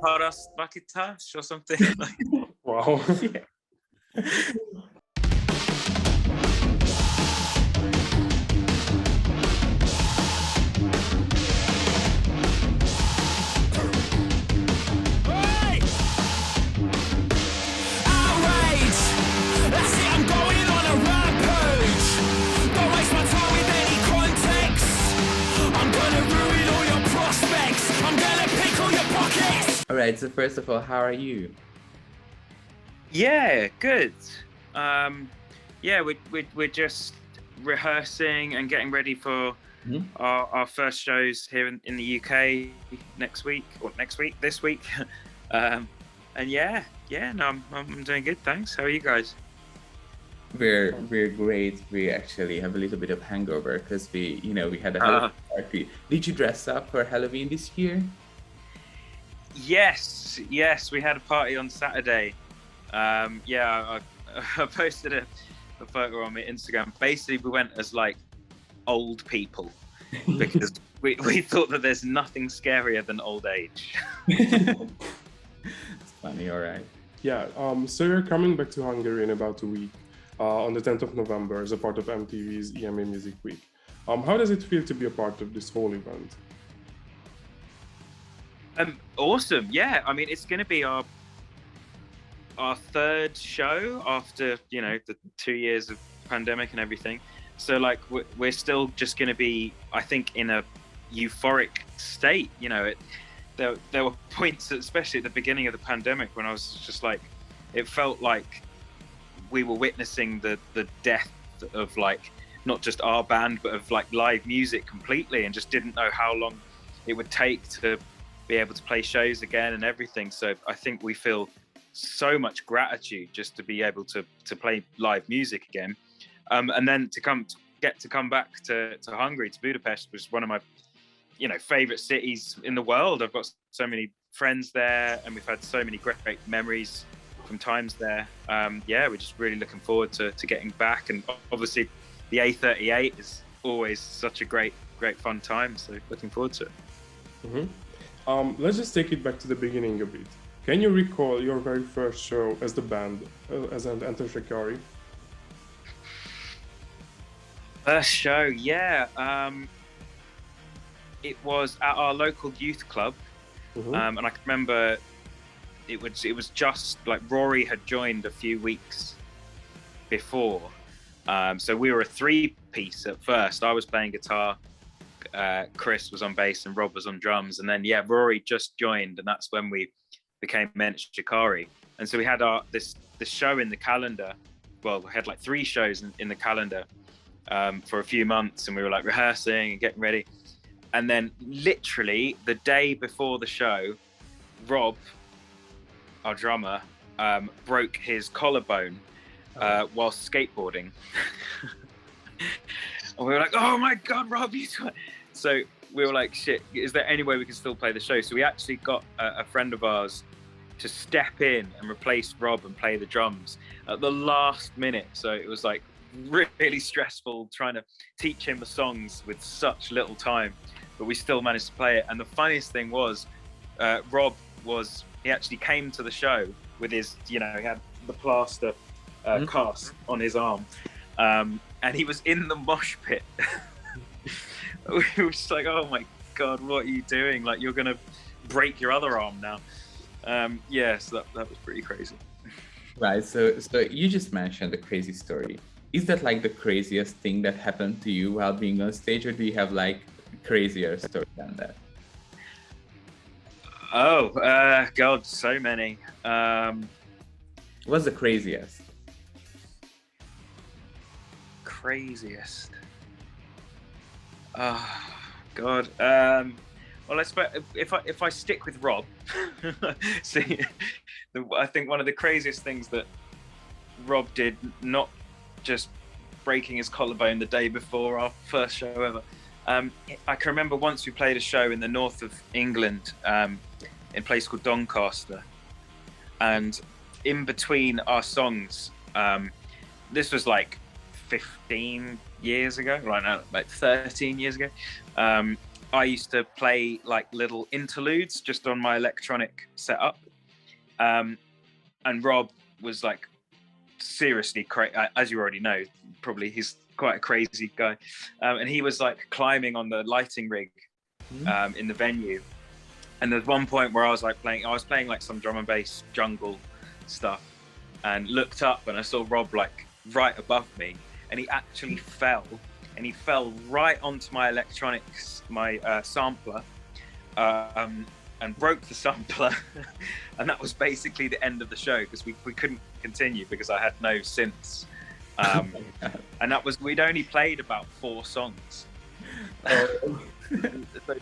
Paras Vakitash or something. Wow. All right, so first of all, how are you? Yeah, good. Yeah, we're just rehearsing and getting ready for our first shows here in the UK this week. And no, I'm doing good, thanks. How are you guys? We're great. We actually have a little bit of hangover because we had a Halloween party. Did you dress up for Halloween this year? Yes, we had a party on Saturday. I posted a photo on my Instagram. Basically, we went as like old people because we thought that there's nothing scarier than old age. It's funny, all right. Yeah, so you're coming back to Hungary in about a week, on the 10th of November as a part of MTV's EMA Music Week. How does it feel to be a part of this whole event? Awesome, yeah. I mean, it's going to be our third show after, the 2 years of pandemic and everything. So, like, we're still just going to be, I think, in a euphoric state. There were points, especially at the beginning of the pandemic, when I was just like, it felt like we were witnessing the death of, like, not just our band, but of, like, live music completely, and just didn't know how long it would take to be able to play shows again and everything. So I think we feel so much gratitude just to be able to play live music again. And then to come back to Hungary, to Budapest, was one of my favorite cities in the world. I've got so many friends there, and we've had so many great memories from times there. We're just really looking forward to getting back. And obviously the A38 is always such a great fun time, so looking forward to it. Let's just take it back to the beginning a bit. Can you recall your very first show as the band, as an Enter Shikari? First show, yeah. It was at our local youth club, and I can remember it was just like Rory had joined a few weeks before, so we were a three-piece at first. I was playing guitar, Chris was on bass, and Rob was on drums, and then Rory just joined, and that's when we became Enter Shikari. And so we had this show in the calendar. Well, we had like 3 shows in the calendar for a few months, and we were like rehearsing and getting ready. And then literally the day before the show, Rob, our drummer, broke his collarbone while skateboarding. And we were like, oh my God, Rob, So we were like, shit, is there any way we can still play the show? So we actually got a friend of ours to step in and replace Rob and play the drums at the last minute. So it was like really stressful trying to teach him the songs with such little time, but we still managed to play it. And the funniest thing was, Rob he actually came to the show with his, he had the plaster cast on his arm. And he was in the mosh pit. We were just like, oh my God, what are you doing? Like, you're gonna break your other arm now. So that was pretty crazy. Right, so you just mentioned a crazy story. Is that like the craziest thing that happened to you while being on stage, or do you have like crazier story than that? Oh, God, so many. What's the craziest? Craziest? Oh, God. Well, if I stick with Rob, see, I think one of the craziest things that Rob did, not just breaking his collarbone the day before our first show ever. I can remember once we played a show in the north of England, in a place called Doncaster, and in between our songs, this was like 15 years ago, right now, like 13 years ago. I used to play like little interludes just on my electronic setup. And Rob was like seriously crazy, as you already know, probably he's quite a crazy guy. And he was like climbing on the lighting rig in the venue. And there's one point where I was playing like some drum and bass jungle stuff, and looked up and I saw Rob like right above me, and he actually fell, and he fell right onto my electronics, my sampler, and broke the sampler. And that was basically the end of the show, because we couldn't continue because I had no synths. And that was, we'd only played about 4 songs. So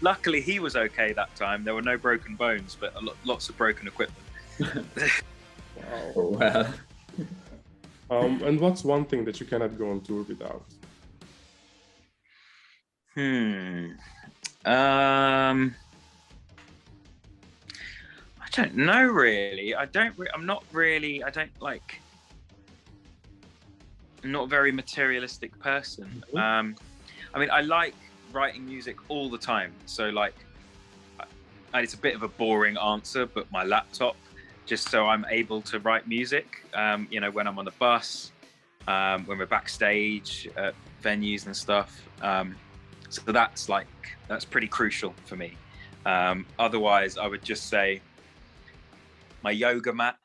luckily he was okay that time. There were no broken bones, but lots of broken equipment. Wow. And what's one thing that you cannot go on tour without? I don't know really. I'm not a very materialistic person. I mean, I like writing music all the time. So like, and it's a bit of a boring answer, but my laptop, just so I'm able to write music, you know, when I'm on the bus, when we're backstage at venues and stuff. So that's pretty crucial for me. Otherwise, I would just say my yoga mat.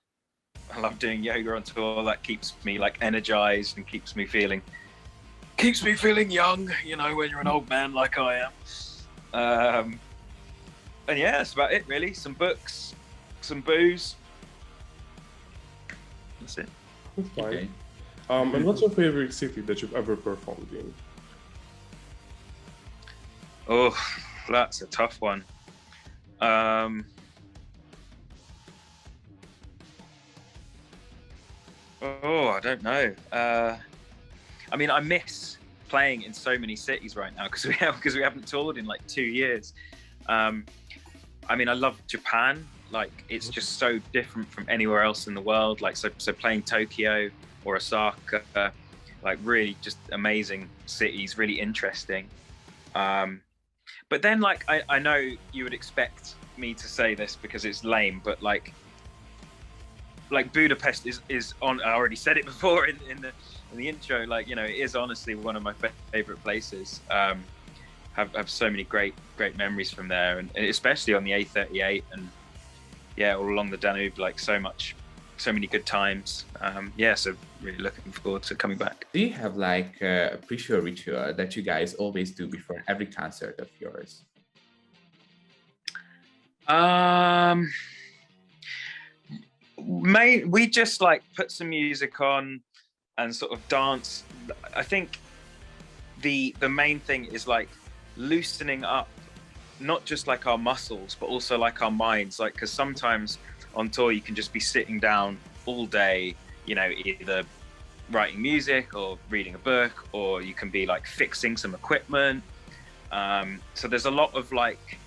I love doing yoga on tour. That keeps me like energized and keeps me feeling young, you know, when you're an old man like I am. And yeah, that's about it really. Some books, some booze. That's it. That's fine. Okay. And what's your favorite city that you've ever performed in? Oh, that's a tough one. I don't know. I mean, I miss playing in so many cities right now because we haven't toured in like 2 years. I mean, I love Japan. Like, it's just so different from anywhere else in the world. Like, so playing Tokyo or Osaka, like really just amazing cities, really interesting. But then, like, I know you would expect me to say this because it's lame, but like Budapest is on. I already said it before in the intro. Like, you know, it is honestly one of my favorite places. Have so many great memories from there, and especially on the A38 and yeah, all along the Danube. Like so many good times. Yeah, so really looking forward to coming back. Do you have like a pre-show ritual that you guys always do before every concert of yours? We just like put some music on and sort of dance. I think the main thing is like loosening up, not just like our muscles, but also like our minds. Like, because sometimes on tour you can just be sitting down all day, you know, either writing music or reading a book, or you can be like fixing some equipment. So there's a lot of like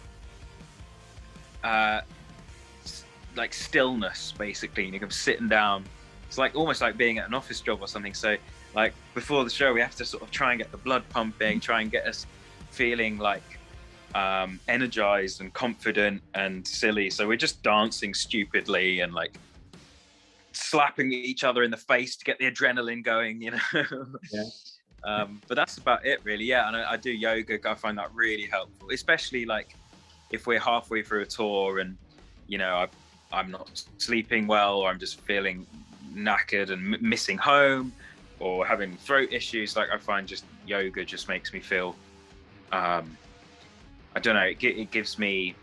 stillness basically, and you're sitting down. It's like almost like being at an office job or something. So like before the show we have to sort of try and get the blood pumping, try and get us feeling like energized and confident and silly. So we're just dancing stupidly and like slapping each other in the face to get the adrenaline going, you know. Yeah. But that's about it really. Yeah, and I do yoga. I find that really helpful, especially like if we're halfway through a tour and, you know, I'm not sleeping well, or I'm just feeling knackered and missing home, or having throat issues. Like, I find just yoga just makes me feel, I don't know, it gives me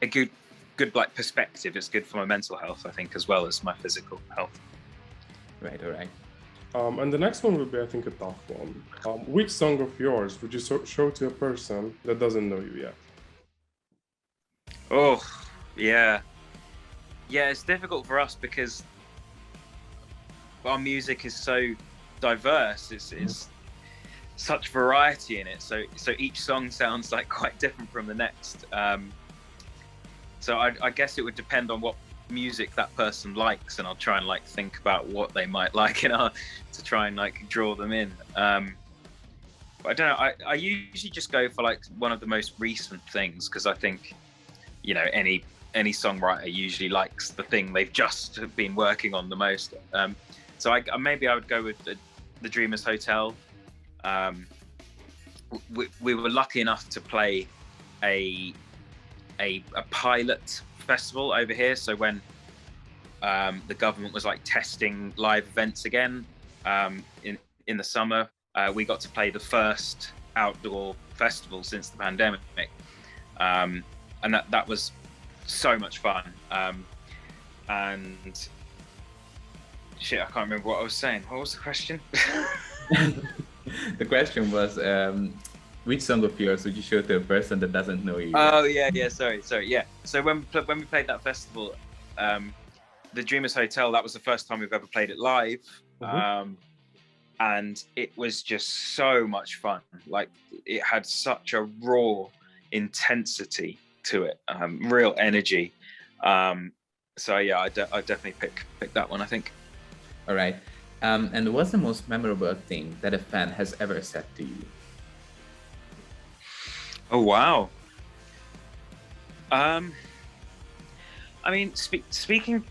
a good like perspective. It's good for my mental health, I think, as well as my physical health. Right, all right. And the next one will be, I think, a tough one. Which song of yours would you show to a person that doesn't know you yet? Oh, yeah. Yeah, it's difficult for us because our music is so diverse. It's such variety in it. So each song sounds like quite different from the next. So I guess it would depend on what music that person likes, and I'll try and like think about what they might like to try and like draw them in. But I don't know. I usually just go for like one of the most recent things, because I think, you know, any songwriter usually likes the thing they've just been working on the most. So maybe I would go with the Dreamers Hotel. We were lucky enough to play a pilot festival over here. So when the government was like testing live events again in the summer, we got to play the first outdoor festival since the pandemic, and that was so much fun. And shit, I can't remember what I was saying. What was the question? The question was, which song of yours would you show to a person that doesn't know you? Oh yeah, sorry, yeah. So when we played that festival, the Dreamers Hotel, that was the first time we've ever played it live. And it was just so much fun. Like, it had such a raw intensity to it, real energy. So yeah, I definitely pick that one, I think. All right. And what's the most memorable thing that a fan has ever said to you? Oh wow. I mean, speaking,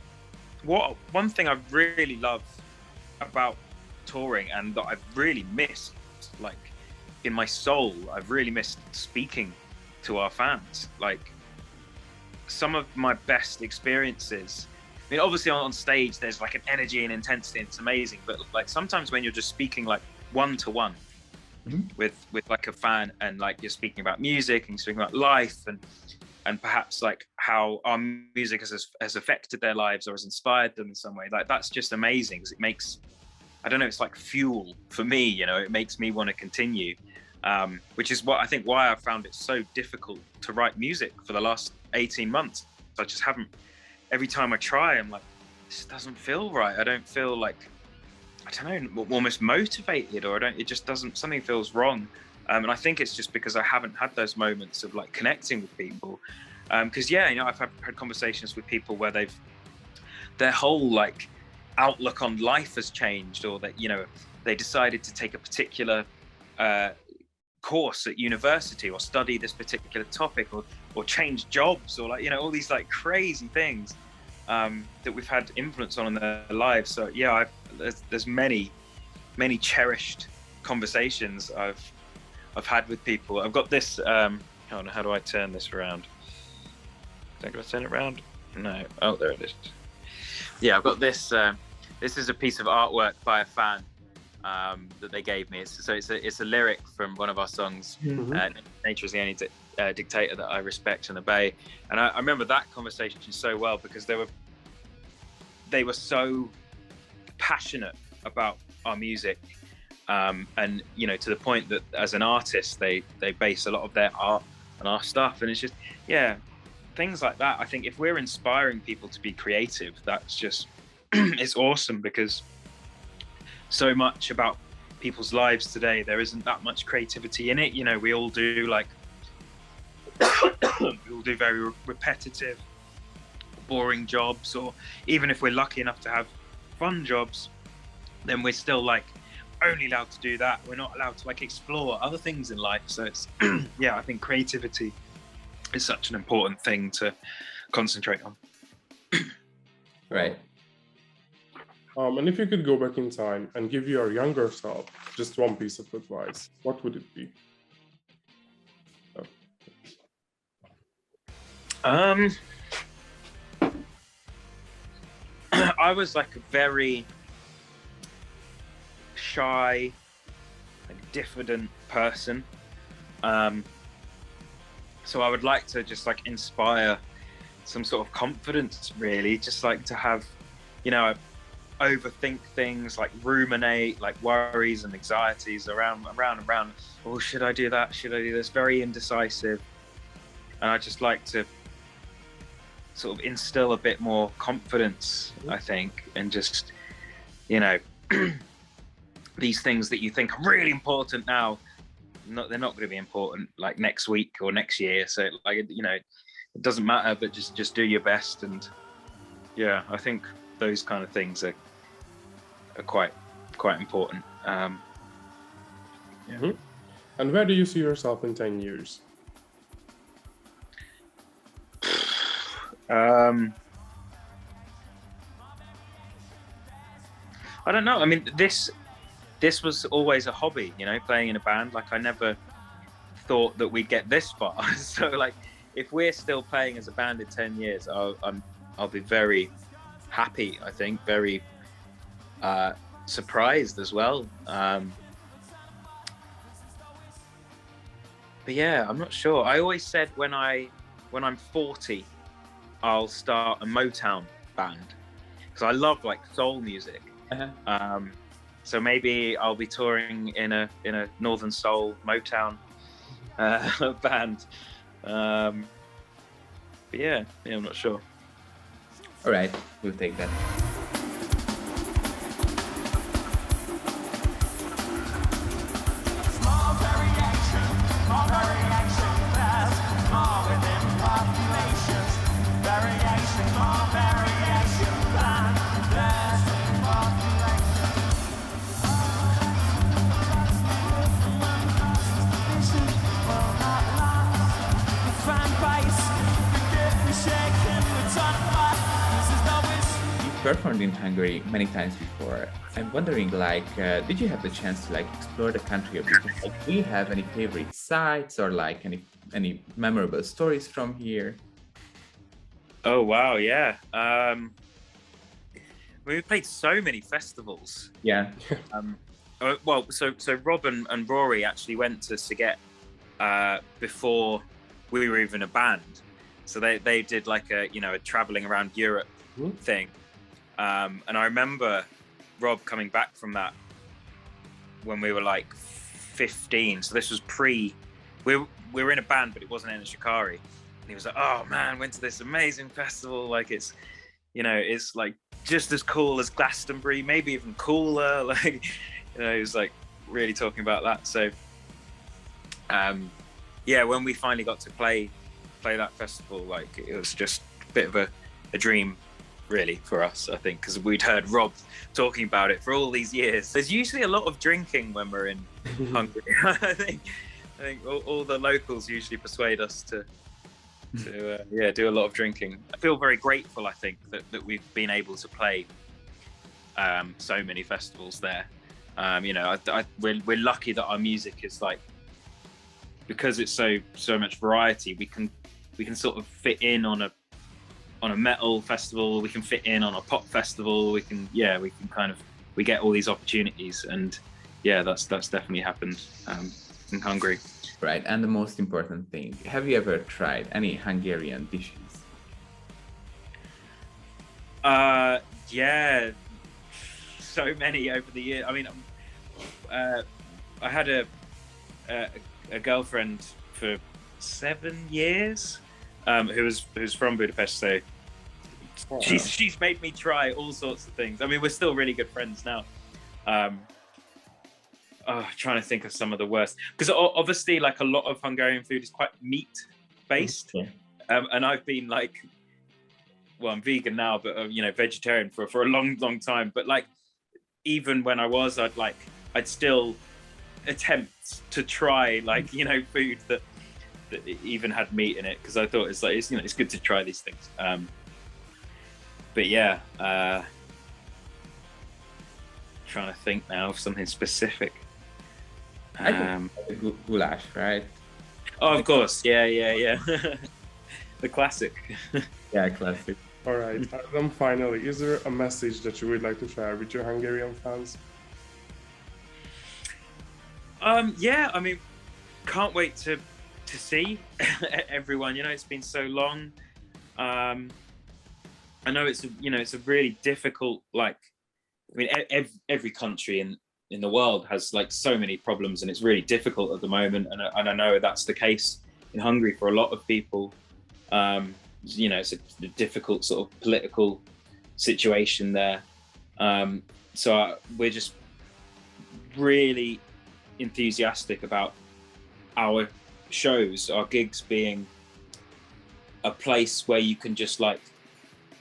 one thing I really love about touring, and that I've really missed, like in my soul, I've really missed speaking to our fans. Like, some of my best experiences, I mean, obviously on stage there's like an energy and intensity, and it's amazing, but like sometimes when you're just speaking like one-to-one with like a fan, and like you're speaking about music and speaking about life, and perhaps like how our music has affected their lives or has inspired them in some way, like that's just amazing, because it makes, I don't know, it's like fuel for me, you know. It makes me want to continue, which is what I think why I found it so difficult to write music for the last 18 months. I just haven't, every time I try, I'm like, this doesn't feel right. I don't feel like, I don't know, almost motivated, or it just doesn't, something feels wrong. And I think it's just because I haven't had those moments of like connecting with people. Because yeah, you know, I've had conversations with people where their whole like outlook on life has changed, or that, you know, they decided to take a particular course at university, or study this particular topic, or change jobs, or like, you know, all these like crazy things that we've had influence on in their lives. So yeah, there's many cherished conversations I've had with people. I've got this, hold on, how do I turn this around? Can I turn it around? No. Oh, there it is. Yeah, I've got this. This is a piece of artwork by a fan that they gave me. It's a lyric from one of our songs. Nature is the only dictator that I respect and obey. And I remember that conversation so well, because they were so passionate about our music, and you know, to the point that as an artist they base a lot of their art on our stuff. And it's just, yeah, things like that. I think if we're inspiring people to be creative, that's just it's awesome, because so much about people's lives today, there isn't that much creativity in it. You know, we all do like we all do very repetitive, boring jobs, or even if we're lucky enough to have fun jobs, then we're still like only allowed to do that. We're not allowed to like explore other things in life. So it's yeah, I think creativity is such an important thing to concentrate on. Right. And if you could go back in time and give your younger self just one piece of advice, what would it be? I was like a very shy, like diffident person. So I would like to just like inspire some sort of confidence, really, just like to have, you know, overthink things, like ruminate, like worries and anxieties around. Oh, should I do that? Should I do this? Very indecisive. And I just like to sort of instill a bit more confidence, I think, and just, you know, these things that you think are really important now, they're not going to be important like next week or next year. So like, you know, it doesn't matter, but just do your best. And yeah, I think those kind of things are quite important. Yeah. And where do you see yourself in 10 years? I don't know. I mean, this was always a hobby, you know, playing in a band. Like, I never thought that we'd get this far. So, like, if we're still playing as a band in 10 years, I'll be very happy. I think very surprised as well. But yeah, I'm not sure. I always said when I'm 40, I'll start a Motown band because I love like soul music. Uh-huh. So maybe I'll be touring in a Northern Soul Motown band. But yeah, I'm not sure. All right, we'll take that. Performed in Hungary many times before. I'm wondering, like, did you have the chance to like explore the country a bit? Like, do you have any favorite sites or like any memorable stories from here? Oh wow, yeah. We played so many festivals. Yeah. Well, so Rob and Rory actually went to Siget before we were even a band. So they did like a traveling around Europe thing. And I remember Rob coming back from that when we were like 15. So this was we were in a band, but it wasn't Enter Shikari. And he was like, "Oh man, went to this amazing festival. Like it's like just as cool as Glastonbury, maybe even cooler." Like, he was like really talking about that. So, yeah, when we finally got to play that festival, like it was just a bit of a dream. Really, for us, I think, because we'd heard Rob talking about it for all these years. There's usually a lot of drinking when we're in Hungary. I think all the locals usually persuade us to do a lot of drinking. I feel very grateful, I think, that we've been able to play so many festivals there. We're lucky that our music is like, because it's so much variety, we can sort of fit in on a metal festival, we can fit in on a pop festival, we get all these opportunities, and yeah, that's definitely happened in Hungary. Right, and the most important thing, have you ever tried any Hungarian dishes? Yeah, so many over the years. I mean, I had a girlfriend for 7 years who's from Budapest, so she's made me try all sorts of things. I mean, we're still really good friends now. Trying to think of some of the worst, because obviously like a lot of Hungarian food is quite meat based. Yeah. And I've been like, well, I'm vegan now, but vegetarian for a long time. But like, even when I was, I'd still attempt to try like food that even had meat in it, because I thought it's good to try these things. But yeah, trying to think now of something specific. Goulash, right? Oh, of course, yeah. The classic. Yeah, classic. All right, Adam, finally, is there a message that you would like to share with your Hungarian fans? Yeah, I mean, can't wait to see everyone. It's been so long. I know it's a really difficult, like, I mean, every country in the world has like so many problems, and it's really difficult at the moment. And I know that's the case in Hungary for a lot of people. It's a difficult sort of political situation there. So we're just really enthusiastic about our shows, our gigs being a place where you can just like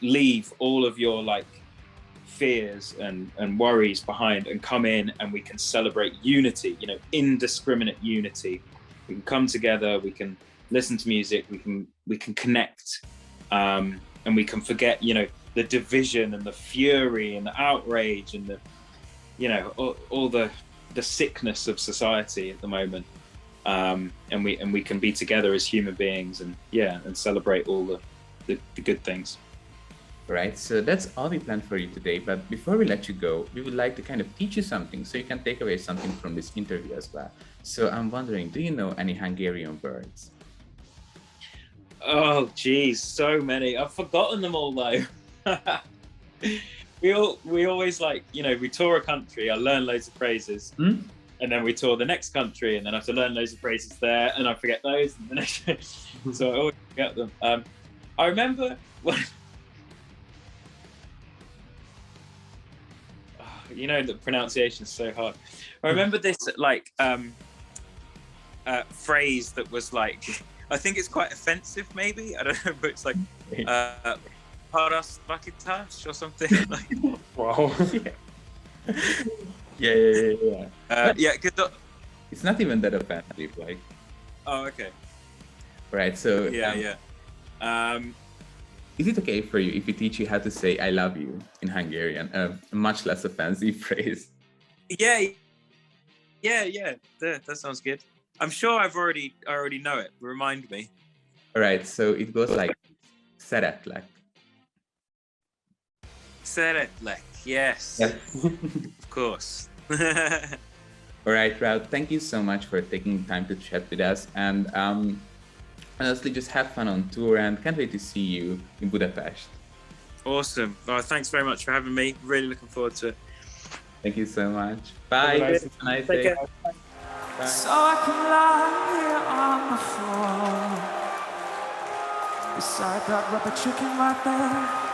leave all of your like fears and worries behind and come in, and we can celebrate unity, you know, indiscriminate unity. We can come together, we can listen to music, we can connect, and we can forget, you know, the division and the fury and the outrage and the, you know, all the sickness of society at the moment, and we can be together as human beings and celebrate all the good things. Right, so that's all we planned for you today, but before we let you go, we would like to kind of teach you something so you can take away something from this interview as well. So I'm wondering, do you know any Hungarian words? Oh geez, so many. I've forgotten them all though. we always, like, you know, we tour a country, I learn loads of phrases, and then we tour the next country, and then I have to learn loads of phrases there, and I forget those, and the next so I always forget them. I remember when you know, the pronunciation is so hard. I remember this like phrase that was like, I think it's quite offensive maybe, I don't know, but it's like paras vakitash or something. Like, Wow. yeah, It's not even that offensive, like. Oh, okay. Right, so yeah. Is it okay for you if we teach you how to say "I love you" in Hungarian? A much less offensive phrase. Yeah. That sounds good. I'm sure I already know it. Remind me. All right, so it goes like "szeretlek." Szeretlek, yes. Of course. All right, Rou, thank you so much for taking time to chat with us, and honestly, just have fun on tour, and can't wait to see you in Budapest. Awesome. Well, thanks very much for having me. Really looking forward to it. Thank you so much. Bye. Have a nice day. Bye. So I can lie here on the floor beside that rubber chicken right there.